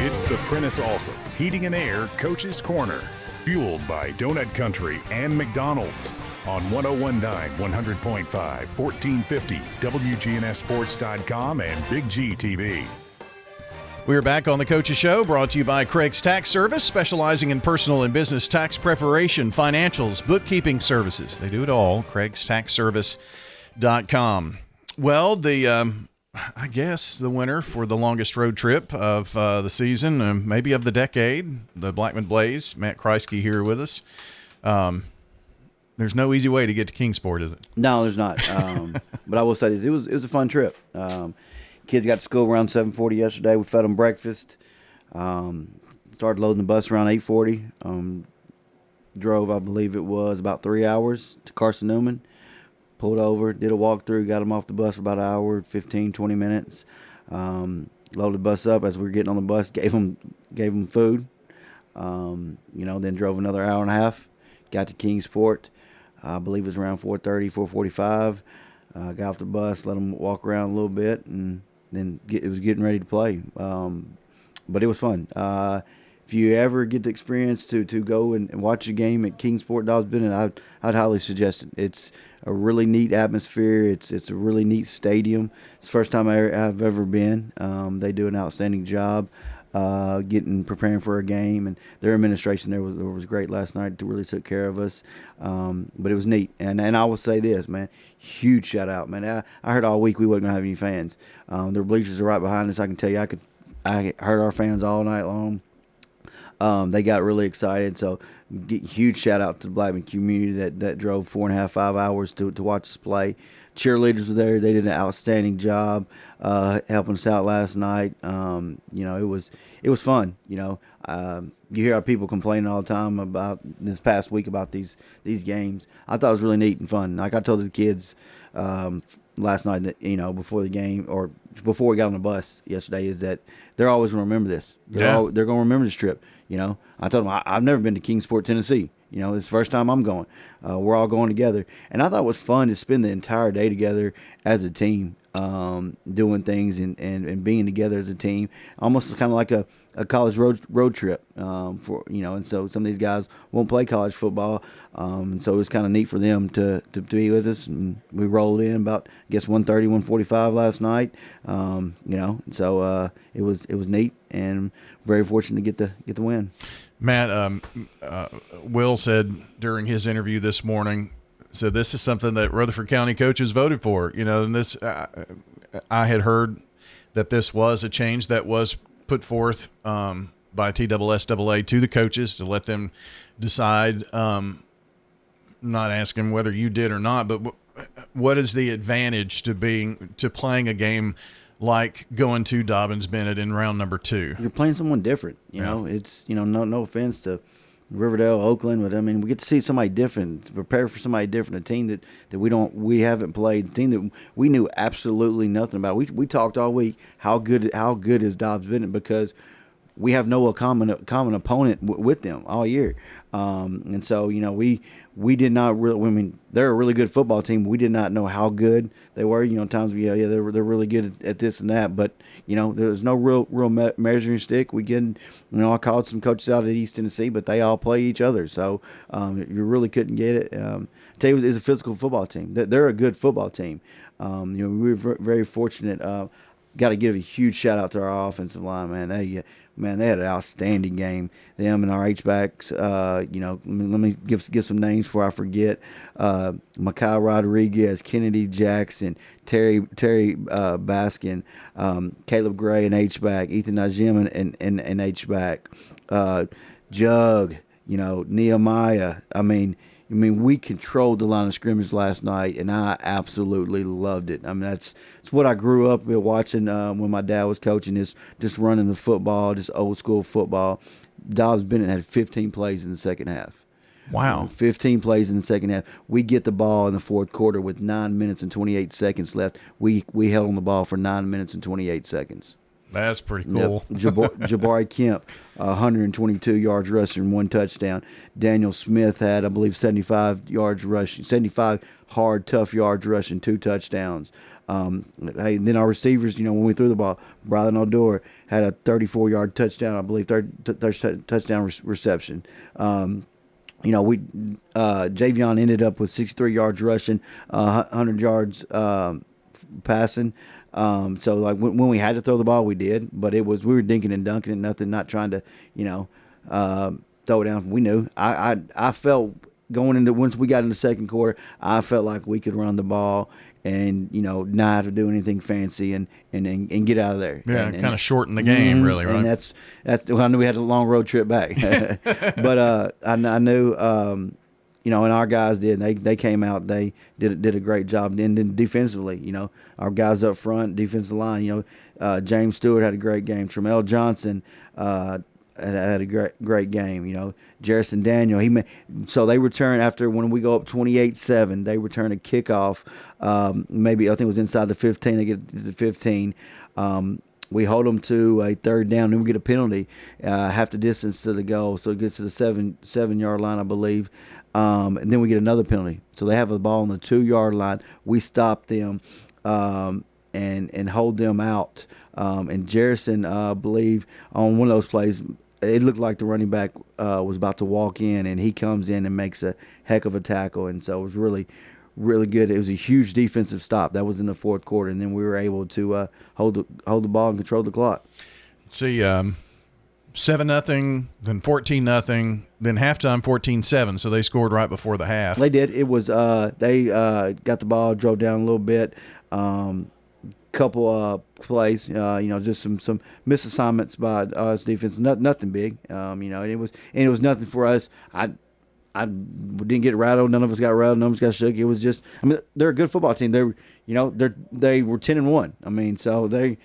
It's the Prentice Allsup Heating and Air Coach's Corner, fueled by Donut Country and McDonald's on 101.9, 100.5, 1450, WGNSSports.com, and Big G TV. We're back on the Coach's Show, brought to you by Craig's Tax Service, specializing in personal and business tax preparation, financials, bookkeeping services. They do it all. CraigsTaxService.com. Well, I guess the winner for the longest road trip of the season, maybe of the decade, the Blackman Blaze, Matt Kriesky here with us. There's no easy way to get to Kingsport, is it? No, there's not. But I will say this: it was a fun trip. Kids got to school around 7:40 yesterday. We fed them breakfast. Started loading the bus around 8:40. Drove, I believe it was about 3 hours to Carson Newman. Pulled over, did a walkthrough, got them off the bus for about an hour, 15, 20 minutes. Loaded the bus up. As we were getting on the bus, gave them food. Then drove another hour and a half. Got to Kingsport. I believe it was around 4:30, 4:45. Got off the bus, let them walk around a little bit, and then it was getting ready to play. But it was fun. If you ever get the experience to go and watch a game at Kingsport Dobbs Bennett, I'd highly suggest it. It's a really neat atmosphere. It's a really neat stadium. It's the first time I've ever been. They do an outstanding job preparing for a game, and their administration there was great last night. It really took care of us. But it was neat. And I will say this, man, huge shout out, man. I heard all week we wasn't gonna have any fans. Their bleachers are right behind us. I can tell you, I heard our fans all night long. They got really excited, so huge shout out to the Blackman community that drove 4.5, 5 hours to watch us play. Cheerleaders were there; they did an outstanding job helping us out last night. It was fun. You hear how people complaining all the time about this past week about these games. I thought it was really neat and fun. Like I told the kids last night that before the game or before we got on the bus yesterday is that they're always going to remember this. They're going to remember this trip. I told them I've never been to Kingsport, Tennessee. It's the first time I'm going. We're all going together. And I thought it was fun to spend the entire day together as a team, doing things and being together as a team. Almost kind of like a college road trip and so some of these guys won't play college football. And so it was kind of neat for them to be with us. And we rolled in about, 1:30, 1:45 last night. So it was neat and very fortunate to get the win. Matt, Will said during his interview this morning, said this is something that Rutherford County coaches voted for. And this, I had heard that this was a change that was put forth by TSSAA to the coaches to let them decide. Not asking whether you did or not, but what is the advantage to playing a game like going to Dobbins Bennett in round number 2? You're playing someone different. It's no offense to Riverdale, Oakland, but we get to see somebody different, to prepare for somebody different, a team that we haven't played, a team that we knew absolutely nothing about. We talked all week how good is Dobbs Bennett because we have no common opponent with them all year. And so, we did not really, they're a really good football team. We did not know how good they were. Times they're really good at this and that, but, there's no real measuring stick. We get, I called some coaches out at East Tennessee, but they all play each other. So, you really couldn't get it. Tell you, it's a physical football team. They're a good football team. We were very fortunate. Got to give a huge shout out to our offensive line, man. They had an outstanding game. Them and our H-backs, let me give some names before I forget. Mekhi Rodriguez, Kennedy Jackson, Terry Baskin, Caleb Gray, an H-back, Ethan Najim, an H-back, Jug, Nehemiah. We controlled the line of scrimmage last night, and I absolutely loved it. That's what I grew up with watching when my dad was coaching, just running the football, just old school football. Dobbs Bennett had 15 plays in the second half. Wow. 15 plays in the second half. We get the ball in the fourth quarter with 9 minutes and 28 seconds left. We held on the ball for 9 minutes and 28 seconds. That's pretty cool. Yep. Jabari Kemp, 122 yards rushing, 1 touchdown. Daniel Smith had, I believe, 75 yards rushing, 75 hard, tough yards rushing, 2 touchdowns. Hey, then our receivers, when we threw the ball, Brylan Odor had a 34-yard touchdown, I believe, touchdown reception. Javion ended up with 63 yards rushing, 100 yards passing. So like when we had to throw the ball, we did, but we were dinking and dunking and nothing, not trying to, throw it down. We knew. I felt going into once we got in the second quarter, I felt like we could run the ball and not have to do anything fancy and get out of there. Yeah, kind of shorten the game, really, right? And that's I knew we had a long road trip back, but I knew and our guys did. They came out. They did a great job. And then defensively, our guys up front, defensive line. James Stewart had a great game. Tramel Johnson had a great game. Jerrison Daniel. So they return after when we go up 28-7. They return a kickoff. Maybe I think it was inside the 15. They get to the 15. We hold them to a third down. Then we get a penalty, half the distance to the goal. So it gets to the 7-yard line, I believe. And then we get another penalty. So they have the ball on the 2-yard line. We stop them and hold them out. And Jerrison, I believe, on one of those plays, it looked like the running back was about to walk in, and he comes in and makes a heck of a tackle. And so it was really, really good. It was a huge defensive stop. That was in the fourth quarter, and then we were able to hold the ball and control the clock. Let's see, 7-0, then 14-0, then halftime 14-7. So they scored right before the half. They did. It was they got the ball, drove down a little bit. Couple plays, just some misassignments by us defense. Nothing big, and it was nothing for us. I didn't get rattled. None of us got rattled. None of us got shook. It was just, they're a good football team. They were 10-1. So they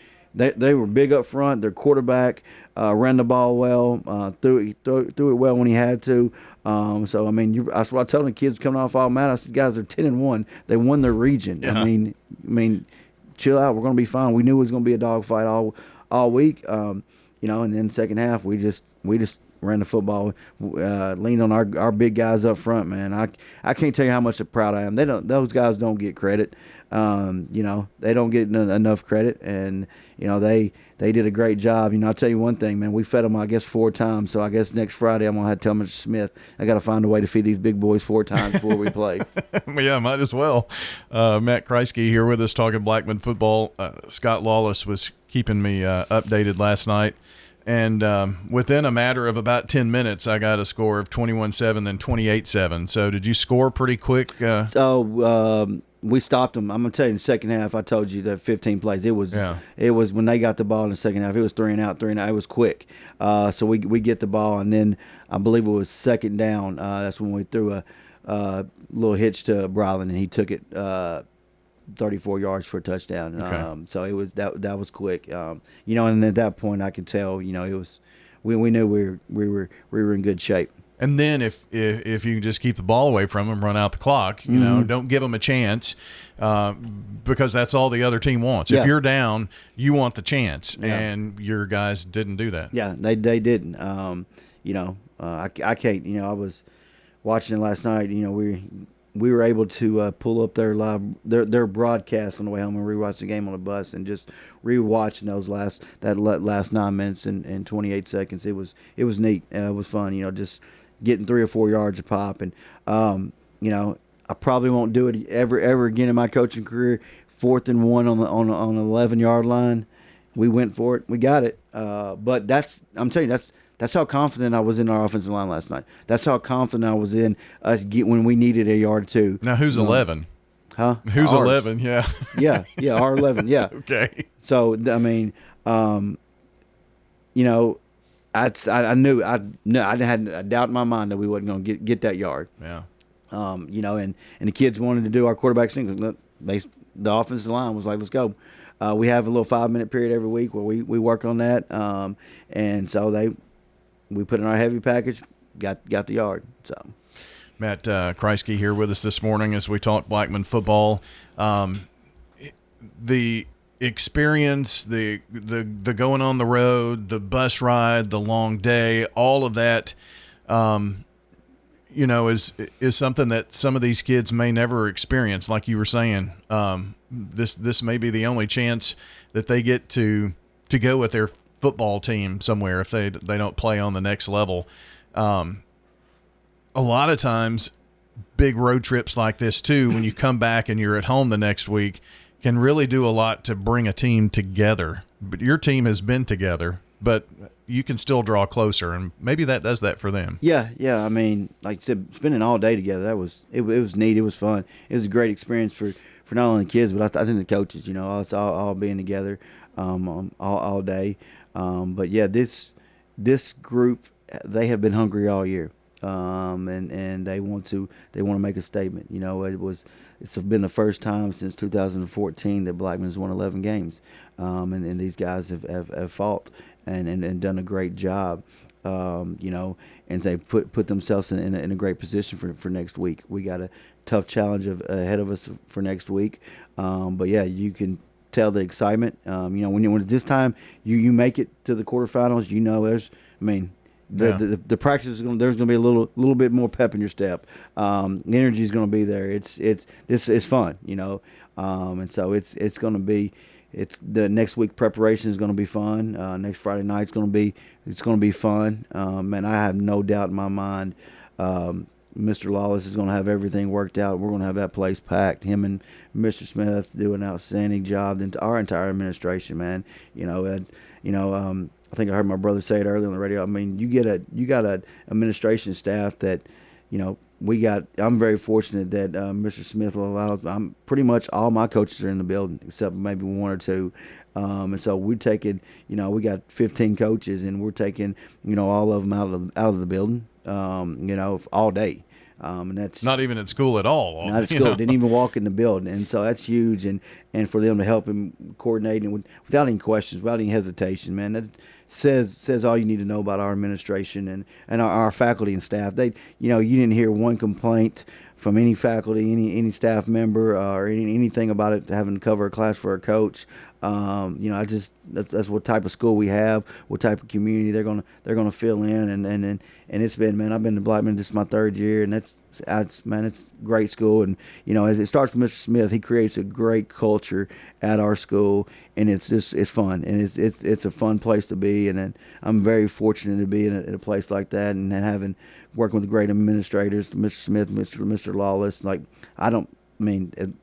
were big up front. Their quarterback ran the ball well, threw it well when he had to. That's what I told the kids coming off all Matt. I said, guys, they're 10-1. They won their region. Yeah. Chill out. We're going to be fine. We knew it was going to be a dogfight all week. And then second half we just ran the football, leaned on our big guys up front. Man, I can't tell you how much proud I am. Those guys don't get credit. They don't get enough credit, and they did a great job. I'll tell you one thing, man. We fed them, I guess, 4 times. So I guess next Friday I'm gonna have to tell Mr. Smith I got to find a way to feed these big boys 4 times before we play. Yeah, might as well. Matt Kriesky here with us talking Blackman football. Scott Lawless was keeping me updated last night. And within a matter of about 10 minutes, I got a score of 21-7, then 28-7. So did you score pretty quick? We stopped them. I'm going to tell you in the second half, I told you that 15 plays. It was when they got the ball in the second half, it was 3 and out. It was quick. So we get the ball, and then I believe it was second down. That's when we threw a little hitch to Brylan, and he took it 34 yards for a touchdown. Okay. So it was that was quick. And at that point I could tell, it was we knew we were in good shape. And then if you just keep the ball away from them, run out the clock, don't give them a chance, because that's all the other team wants. Yeah. If you're down, you want the chance, Yeah. and your guys didn't do that. Yeah, they didn't. I can't. I was watching it last night. We were able to pull up their broadcast on the way home and rewatch the game on the bus, and just rewatching those last 9 minutes and 28 seconds. It was neat. It was fun. Just getting 3 or 4 yards a pop, and I probably won't do it ever again in my coaching career. 4th and 1 on the 11-yard line. We went for it. We got it. But I'm telling you, that's how confident I was in our offensive line last night. That's how confident I was in us when we needed a yard or two. Now, who's 11? Huh? Who's Ours. 11? Yeah. Yeah, our 11. Yeah. Okay. So I knew I had a doubt in my mind that we wasn't going to get that yard. Yeah. And the kids wanted to do our quarterback sneak. The offensive line was like, let's go. We have a little 5-minute period every week where we work on that. And so we put in our heavy package, got the yard. So Matt Kriesky here with us this morning as we talk Blackman football. The experience, the going on the road, the bus ride, the long day, all of that. is something that some of these kids may never experience. Like you were saying, this may be the only chance that they get to go with their football team somewhere if they don't play on the next level. A lot of times, big road trips like this too, when you come back and you're at home the next week, can really do a lot to bring a team together. But your team has been together, but you can still draw closer, and maybe that does that for them. Yeah. I mean, like I said, spending all day together, it was neat. It was fun. It was a great experience for not only the kids, but I think the coaches. Us all being together all day. But yeah, this group, they have been hungry all year. And they want to make a statement. It's been the first time since 2014 that Blackman's won 11 games, and these guys have fought and done a great job. And they put themselves in a great position for next week. We got a tough challenge ahead of us for next week, but yeah, you can tell the excitement. When it's this time you make it to the quarterfinals, the practice there's going to be a little bit more pep in your step. Energy is going to be there. It's fun, and so it's going to be. The next week preparation is going to be fun. Next Friday night it's going to be fun. And I have no doubt in my mind, Mr. Lawless is going to have everything worked out. We're going to have that place packed. Him and Mr. Smith do an outstanding job. Our entire administration, man. I think I heard my brother say it earlier on the radio. I mean, you got a administration staff that, we got. I'm very fortunate that Mr. Smith will allow us. Pretty much all my coaches are in the building except maybe one or two, and so we're taking. We got 15 coaches, and we're taking all of them out of the building. All day. And that's not even at school at all. Not at school. Didn't even walk in the building, and so that's huge. And for them to help him coordinate and without any questions, without any hesitation, man, that says all you need to know about our administration and our faculty and staff. They, you didn't hear one complaint from any faculty, any staff member, or anything about it having to cover a class for a coach. That's what type of school we have, what type of community they're gonna fill in, and it's been, man. I've been to Blackman. This is my third year, and it's great school, and it starts with Mr. Smith. He creates a great culture at our school, and it's fun, and it's a fun place to be, and I'm very fortunate to be in a place like that, and having working with great administrators, Mr. Smith, Mr. Lawless.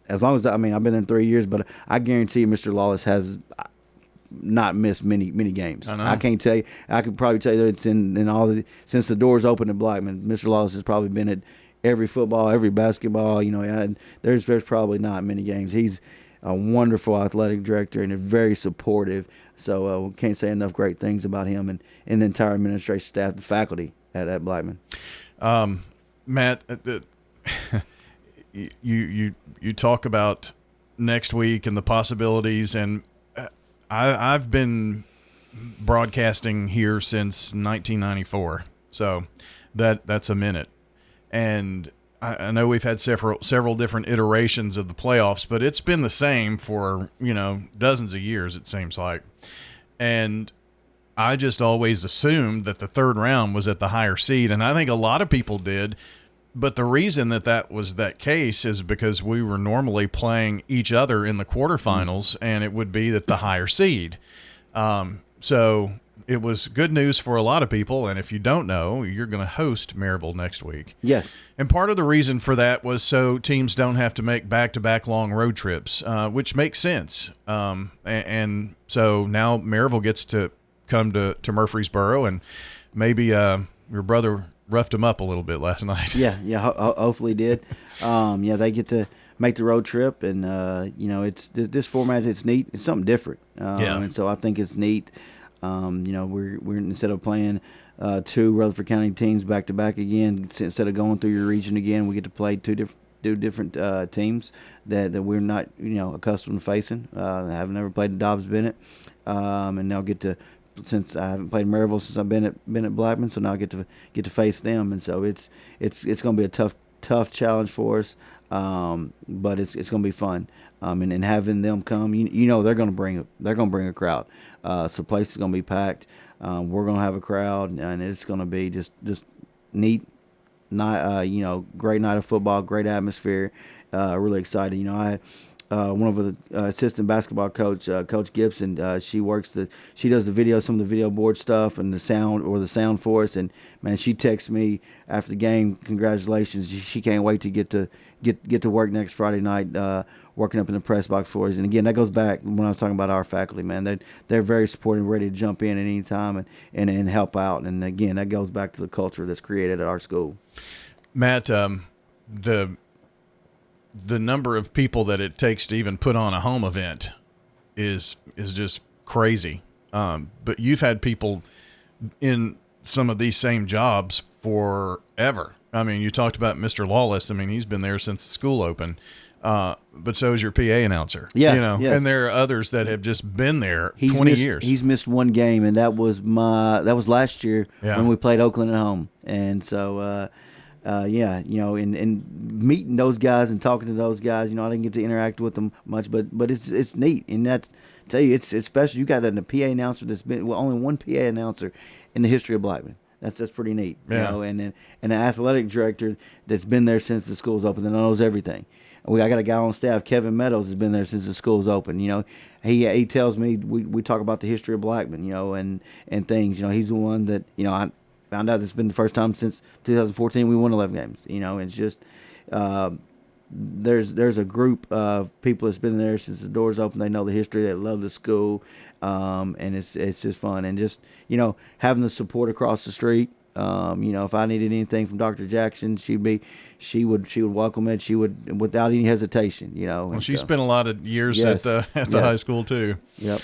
As long as I've been in 3 years, but I guarantee Mr. Lawless has not missed many games. I can't tell you. I could probably tell you that it's in all since the doors opened at Blackman. Mr. Lawless has probably been at every football, every basketball. And there's probably not many games. He's a wonderful athletic director and very supportive. So we can't say enough great things about him and the entire administration staff, the faculty at Blackman. Matt, you talk about next week and the possibilities, and I've been broadcasting here since 1994, so that's a minute, and I know we've had several different iterations of the playoffs, but it's been the same for dozens of years, it seems like, and I just always assumed that the third round was at the higher seed, and I think a lot of people did. But the reason that was that case is because we were normally playing each other in the quarterfinals, and it would be at the higher seed. So it was good news for a lot of people. And if you don't know, you're going to host Maryville next week. Yes. And part of the reason for that was so teams don't have to make back-to-back long road trips, which makes sense. And so now Maryville gets to come to Murfreesboro, and maybe your brother roughed him up a little bit last night. Yeah, hopefully did. They get to make the road trip, and it's this format. It's neat. It's something different. And so I think it's neat. We're instead of playing two Rutherford County teams back to back again, instead of going through your region again, we get to play two different teams that we're not accustomed to facing. I haven't ever played Dobbs Bennett, and now get to. Since I haven't played Maryville since I've been at Blackman, so now I get to face them, and so it's going to be a tough challenge for us, but it's going to be fun, and having them come, they're going to bring a crowd, so the place is going to be packed. We're going to have a crowd, and it's going to be just neat, night, great night of football, great atmosphere. Really excited. I had one of the assistant basketball coach, Coach Gibson. She does the video, some of the video board stuff and the sound for us. And man, she texts me after the game, congratulations. She can't wait to get to work next Friday night, working up in the press box for us. And again, that goes back when I was talking about our faculty, man. They're very supportive, ready to jump in at any time and help out. And again, that goes back to the culture that's created at our school. Matt, the number of people that it takes to even put on a home event is just crazy. But you've had people in some of these same jobs forever. I mean, you talked about Mr. Lawless. I mean, he's been there since the school opened. But so is your PA announcer. Yeah, yes. And there are others that have just been there 20 years. He's missed one game, and that was last year when we played Oakland at home. And so, and meeting those guys and talking to those guys, I didn't get to interact with them much, but it's neat, and that's tell you it's special. You got a PA announcer that's been only one PA announcer in the history of Blackman. That's pretty neat, and an athletic director that's been there since the school's open that knows everything. I got a guy on staff, Kevin Meadows, has been there since the school's open. He tells me we talk about the history of Blackman, and things. He's the one that I found out it's been the first time since 2014 we won 11 games. And it's just there's a group of people that's been there since the doors open. They know the history. They love the school, and it's just fun. And just having the support across the street. If I needed anything from Dr. Jackson, she would welcome it. She would without any hesitation. Well, she spent a lot of years at the high school too. Yep.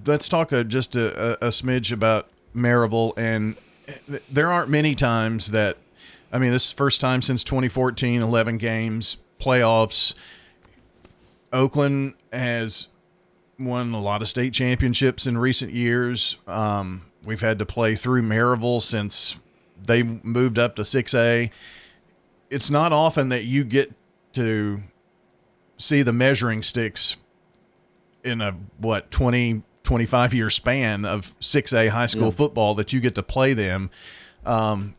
Let's talk just a smidge about Maryville, and there aren't many times that, this is the first time since 2014, 11 games, playoffs. Oakland has won a lot of state championships in recent years. We've had to play through Maryville since they moved up to 6A. It's not often that you get to see the measuring sticks in a 25-year span of 6A high school football that you get to play them.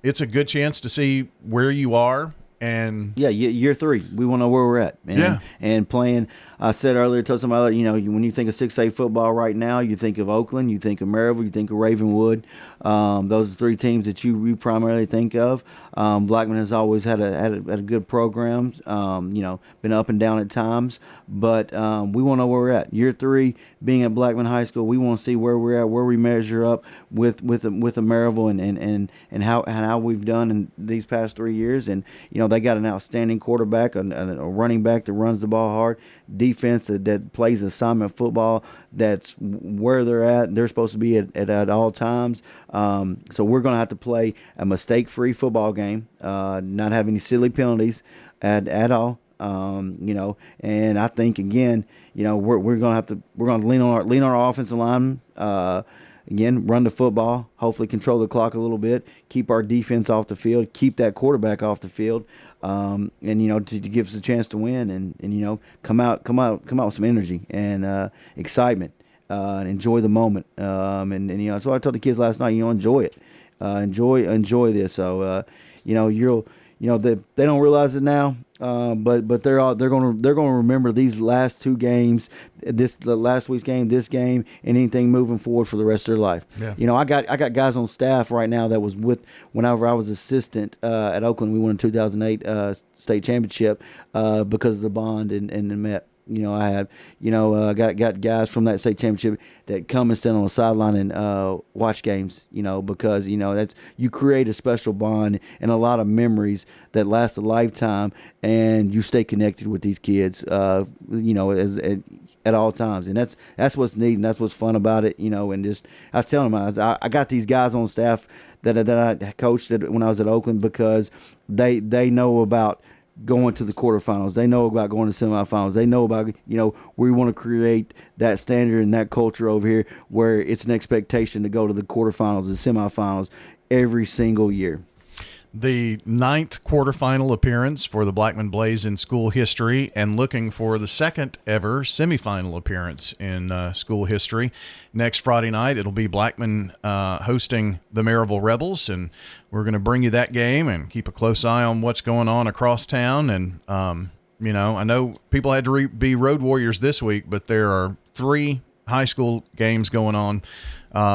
It's a good chance to see where you are. And year 3, we want to know where we're at. And playing, I said earlier, told somebody, when you think of 6A football right now, you think of Oakland, you think of Maryville, you think of Ravenwood. Those are 3 teams that you primarily think of. Blackman has always had a good program, been up and down at times, but we want to know where we're at. Year 3, being at Blackman High School, we want to see where we're at, where we measure up with the Maryville and how we've done in these past 3 years. And they got an outstanding quarterback, a running back that runs the ball hard, defense that plays assignment football. That's where they're at. They're supposed to be at all times. So we're going to have to play a mistake-free football game, not have any silly penalties at all. And I think again, we're going to lean on our offensive line. Again, run the football, hopefully control the clock a little bit, keep our defense off the field, keep that quarterback off the field, and to give us a chance to win, and come out with some energy and excitement, and enjoy the moment. And so I told the kids last night, enjoy it, enjoy this. So they don't realize it now, but they're going to remember these last 2 games, the last week's game, this game, and anything moving forward for the rest of their life. Yeah. I got guys on staff right now that was with whenever I was assistant at Oakland. We won a 2008 state championship because of the bond and the Met. I had, got guys from that state championship that come and stand on the sideline and watch games, because, that's, you create a special bond and a lot of memories that last a lifetime, and you stay connected with these kids, at all times. And that's what's neat, and that's what's fun about it, and just, I was telling them, I got these guys on staff that I coached when I was at Oakland, because they know about going to the quarterfinals. They know about going to semifinals. They know about, we want to create that standard and that culture over here where it's an expectation to go to the quarterfinals and semifinals every single year. the 9th quarterfinal appearance for the Blackman Blaze in school history, and looking for the second ever semifinal appearance in school history. Next Friday night, it'll be Blackman hosting the Maryville Rebels, and we're going to bring you that game and keep a close eye on what's going on across town. And, I know people had to be road warriors this week, but there are 3 high school games going on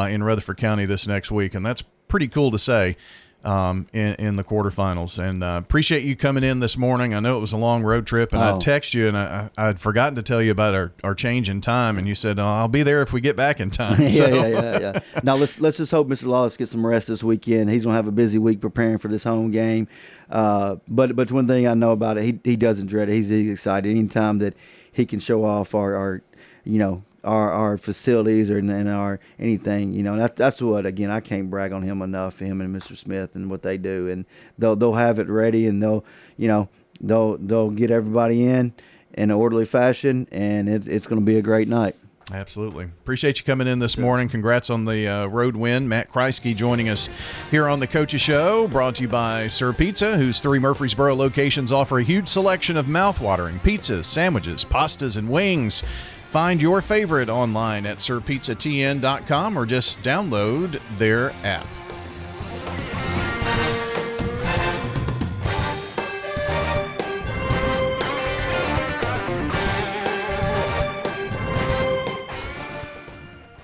in Rutherford County this next week, and that's pretty cool to say. In the quarterfinals, and appreciate you coming in this morning. I know it was a long road trip, and I text you, and I'd forgotten to tell you about our change in time, and you said, I'll be there if we get back in time. Yeah. Now let's just hope Mr. Lawless gets some rest this weekend. He's gonna have a busy week preparing for this home game. But one thing I know about it, he doesn't dread it. He's excited anytime that he can show off our facilities and our anything, that's what, again, I can't brag on him enough, him and Mr. Smith and what they do, and they'll have it ready, and they'll get everybody in an orderly fashion, and it's going to be a great night. Absolutely. Appreciate you coming in this morning. Congrats on the road win. Matt Kriesky joining us here on the Coaches Show, brought to you by Sir Pizza, whose 3 Murfreesboro locations offer a huge selection of mouth-watering pizzas, sandwiches, pastas, and wings. Find your favorite online at sirpizzatn.com or just download their app.